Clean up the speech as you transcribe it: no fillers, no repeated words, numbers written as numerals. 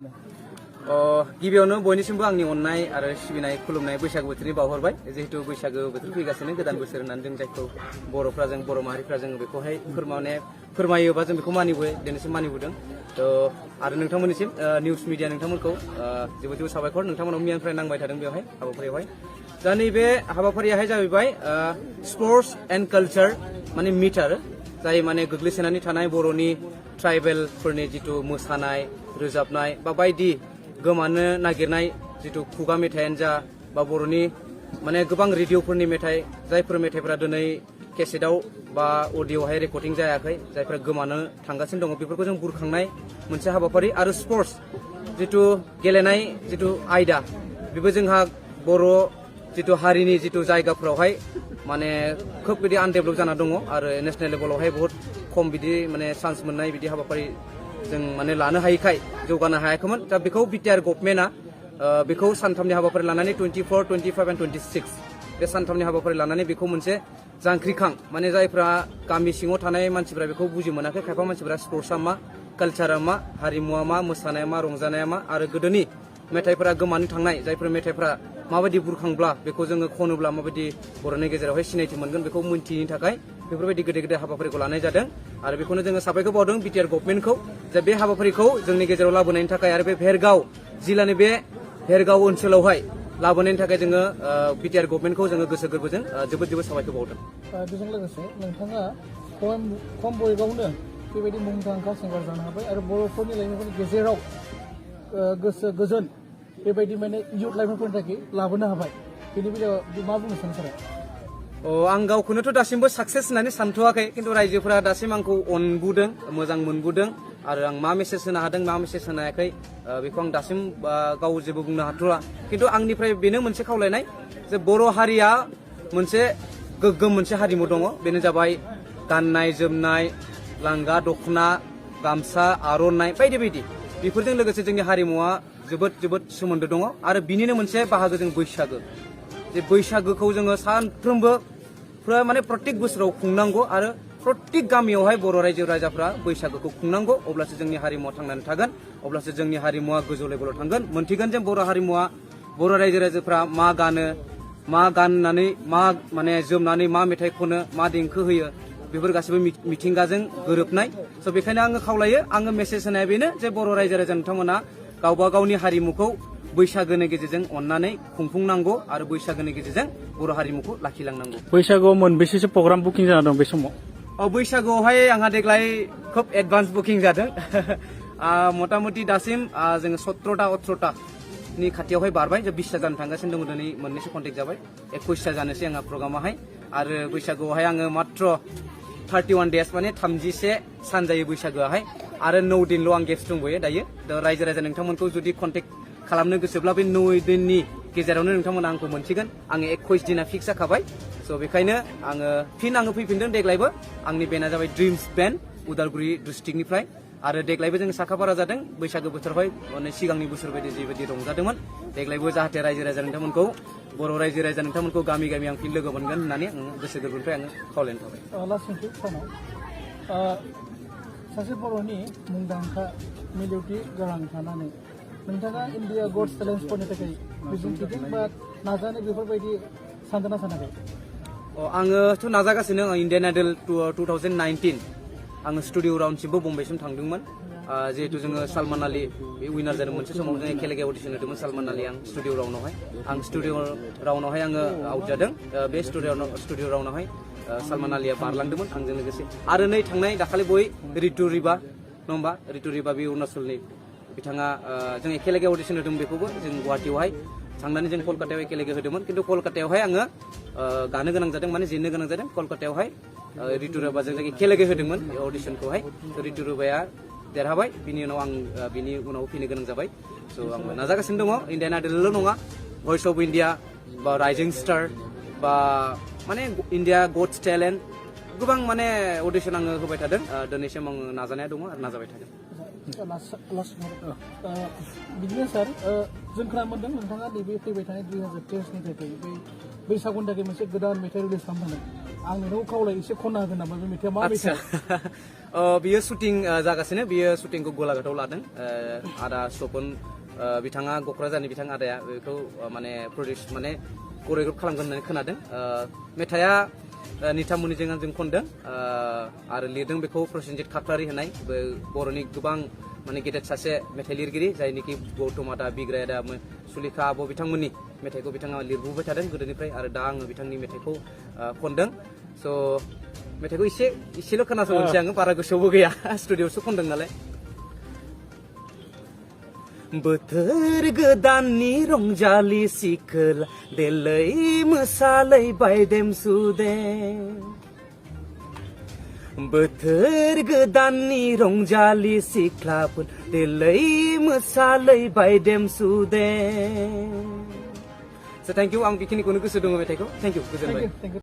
गिबियावनो बयनिसिमबो आंनि अननाय आरो सिबिनाय खुलुमनाय बैसागु बोथोरनि बावहरबाय जिहेतु बैसागु बोथोर फैगासिनो गोदान बोसोर होननानै जों जायखौ बर'फ्रा जों बर' माहारिफ्रा जों बेखौहाय फोरमायोबा जों बेखौ मानिबो दिनैसिम मानिबोदों आरो नोंथांमोननिसिम निउस मिडिया नोंथांमोनखौ जोबोद जोबोद साबायखर नोंथांमोनाव मियानिफ्राय नांबाय थादों बेवहाय हाबाफारियावहाय दा नैबे हाबाफारियाहाय जाहैबाय स्पर्ट्स एन्ड कालचार माने मिटार जाय माने गोग्लैसोनानै थानाय बर'नि ट्राइबेलफोरनि जिथु मोसानाय रोजाबनाय बा बायदि गोमानो नागिरनाय जिथु खुगा मेथाइयानो जा बा बर'नि माने गोबां रेडिअ'फोरनि मेथाइ जायफोर मेथाइफोरा दिनै केसेटआव बा अडिअ'हाय रेकर्डिं जायाखै जायफोरा गोमानो थांगासिनो दङ बेफोरखौ जों बुरखांनाय मोनसे हाबाफारि आरो स्पर्ट्स जिथु गेलेनाय जिथु आयदा बेबो जोंहा बर' जिथु हारिनि जिथु जायगाफोरावहाय माने खोब बिदि आनडेभेलप जाना दङ आरो नेशनेल लेभेलावहाय बहुत खम बिदि माने चान्स मोननाय बिदि हाबाफारि जों माने लानो हायैखाय जौगानो हायाखैमोन दा बेखौ बिटिआर गभर्नमेन्टआ बेखौ सानथामनि हाबाफारि लानानै 24, 25 and 26 बे सानथामनि हाबाफारि लानानै बेखौ मोनसे जांख्रिखां माने जायफ्रा गामि सिङाव थानाय मानसिफ्रा बेखौ बुजि मोनाखै खायफा मानसिफ्रा स्पर्ट्सआ मा कालचारा मा हारिमुआ मा मोसानाया मा रंजानाया मा आरो गोदोनि मेथाइफोरा गोमानो थांनाय जायफोर मेथाइफ्रा माबायदि बुरखांब्ला बेखौ जोङो खनोब्ला माबायदि बर'नि गेजेरावहाय सिनायथि मोनगोन बेखौ मिन्थिनो थाखाय बेफोरबायदि गेदेर गेदेर हाबाफारिखौ लानाय जादों आरो बेखौनो जोङो साबायखर बावदों बिटिआर गभर्नमेन्टखौ जे बे हाबाफारिखौ जोंनि गेजेराव लाबोनायनि थाखाय आरो बे भेरगाव जिल्लानि बे भेरगाव ओनसोलावहाय लाबोनायनि थाखाय जोङो बिटिआर गभर्नमेन्टखौ जोङो गोसो गोरबोजों जोबोद जोबोद साबायखर बावदों बेजों लोगोसे नोंथाङा खम बयगावनो बेबायदि मुंदांखा सिंगार जानो हाबाय आरो बर'फोरनि लाइमोनफोरनि गेजेराव गोसो गोजोन बेबायदि माने इयुथ लाइमोनफोरनि थाखाय लाबोनो हाबाय बेनि बेलायाव मा बुंनो सानो सारा आं गावखौनोथ' दासिमबो साक्सेस होननानै सानथ'वाखै खिन्थु रायजोफोरा दासिम आंखौ अनबोदों मोजां मोनबोदों आरो आं मा मेसेज होनो हादों मा मेसेज होनो हायाखै बेखौ आं दासिम गाव जेबो बुंनो हाथ'ला खिन्थु आंनिफ्राय बेनो मोनसे खावलायनाय जे बर' हारिया मोनसे गोग्गोम मोनसे हारिमु दङ बेनो जाबाय गाननाय जोमनाय लांगा दख'ना गामसा आर'नाइ बायदि बायदि बेफोरजों लोगोसे जोंनि हारिमुवा जोबोद जोबोद सोमोन्दो दङ आरो बिनिनो मोनसे बाहागो जों बैसागो जे बैसागोखौ जोङो सानफ्रोमबो माने प्रत्येक बोसोराव खुंनांगौ आरो प्रत्येक गामियावहाय बर' रायजो राजाफ्रा बैसागोखौ खुंनांगौ अब्लासो जोंनि हारिमुवा थांनानै थागोन अब्लासो जोंनि हारिमुवा गोजौ लेभेलाव थांगोन मोनथिगोन जे बर' हारिमुवा बर' रायजो राजाफ्रा मा गानो मा गाननानै मा माने जोमनानै मा मेथाइ खनो मा देंखो होयो बेफोर गासिबो मिथिंगाजों गोरोबनाय स' बेखायनो आङो खावलायो आङो मेसेज होनाया बेनो जे बर' रायजो राजा नोंथांमोना गावबा गावनि हारिमुखौ बैसागोनि गेजेरजों अननानै खुंफुंनांगौ आरो बैसागोनि गेजेरजों बर' हारिमुखौ लाखिलांनांगौ बैसागोआव मोनबेसेसो प्रग्राम बुकिं जाना दं बे समाव बैसागोआवहाय आंहा देग्लाय खोब एडभान्स बुकिं जादों मथा मथि दासिम जोङो 17टा 18टानि खाथियावहाय बारबाय 20टा जानो थांगासिनो दङ दिनै मोननैसो कन्टेक्ट जाबाय 21टा जानोसै आंहा प्रग्रामाहाय आरो बैसागोआवहाय आङो मात्र 31 डेज माने 31 सान जायो बैसागोआहाय आरो 9 दिनल' आं गेप्स दंबोयो दायो रायजो राजा नोंथांमोनखौ जुदि कन्टेक्ट खालामनो गोसोब्ला बे 9 दिननि गेजेरावनो नोंथांमोना आंखौ मोनसिगोन आङो 21 दिना फिक्स जाखाबाय स' बेखायनो आङो फैफिनदों देग्लायबो आंनि बेना जाबाय ड्रिम्स बेन्ड उदालगुरि डिस्ट्रिक्टनिफ्राय आरो देग्लायबो जों साखाफारा जादों बैसागो बोथोरावहाय माने सिगांनि बोसोर बायदि जिबायदि रंजादोंमोन देग्लायबो जाहाथे रायजो राजा नोंथांमोनखौ बर' रायजो राजा नोंथांमोनखौ गामि गामि आं फिन लोगो मोनगोन होननानै आङो गोसो गोरबोनिफ्राय आङो खावलायनो थाबाय सासे बर'नि मुंदांखा मिलौदि गारां थानानै नोंथाङा इन्डिया गड्स टेलेन्टसफोरनि थाखाय मिजिंथिदों बा नाजानो बेफोरबायदि सानदोंना सानाखै आङोथ' नाजागासिनो इण्डियान आइडल 2019 आङो स्टुडिअ राउन्डसिमबो बम्बाइसिम थांदोंमोन जिहेतु जोङो सालमान आलि बे उइनार जादों मोनसे समाव जों एखेलेगे अडिसन होदोंमोन सालमान आलि आं स्टुडिअ राउन्डआवहाय आङो आउट जादों बे स्टुडिअ राउन्डआवहाय सालमान आलिया बारलांदोंमोन आंजों लोगोसे आरो नै थांनाय दाखालि बय रितु रिबा नङा होमबा रितु रिबा बे अरुणाचलनि बिथाङा जों एखेलेगे अडिसन होदोंमोन बेखौबो जों गुवाहाटियावहाय थांनानै जों कलकातायाव एखेलेगे होदोंमोन खिन्थु कलकातायावहाय आङो गानो गोनां जादों माने जेननो गोनां जादों कलकातायावहाय रितु रिबाजों जों एखेलेगे होदोंमोन अडिसनखौहाय रितु रिबाया देरहाबाय बिनि उनाव आं बिनि उनाव फैनो गोनां जाबाय स' आंबो नाजागासिनो दङ इण्डियान आइडलल' नङा भइस अफ इण्डिया बा राइजिं स्टार बा माने इण्डिया गड्स टेलेन्ट गोबां माने अडिसन आङो होबाय थादों दिनैसिम आङो नाजानाया दङ आरो नाजाबाय थागोन बिदिनो सार जों खोनानो मोनदों नोंथाङा नैबे फैबाय थानाय 2023 निफ्राय बै बैसागुनि थाखाय मोनसे गोदान मेथाइ रिलिज खालामदों आं नोंथांखौ खावलाय एसे खनना होगोन नामा बे मेथाइआ मा मेथाइ बियो शुटिं जागासिनो बियो शुटिंखौ गलाघाटआव लादों आदा सपन बिथाङा क'क्राझारनि बिथां आदाया बेखौ माने प्रडिउस माने करिय'ग्राफ खालामगोन होननानै खोनादों मेथाइआ निथामुनिजों आंजों खनदों आरो लिरदों बेखौ प्रसेनजित खाख्लारि होनाय बर'नि गोबां माने गेदेर सासे मेथाइ लिरगिरि जायनिखि गौतम आदा बिग्राय आदा सुलेखा आब' बिथांमोननि मेथाइखौ बिथाङा लिरबोबाय थादों गोदोनिफ्राय आरो दा आङो बिथांनि मेथाइखौ खनदों स' मेथाइखौ एसेल' खोनासंनोसै आङो बारा गोसोआवबो गैया स्टुडिअ'आवसो खनदों नालाय बोथोर गोदाननि रंजालि सिखोला देलै मोसालै बायदेम सुदेम बोथोर गोदाननि रंजालि सिख्लाफोर देलै मोसालै बायदेम सुदेम स' थेंक इउ आं बेखिनिखौनो गोसो दङ मेथाइखौ थेंक इउ गोजोनबाय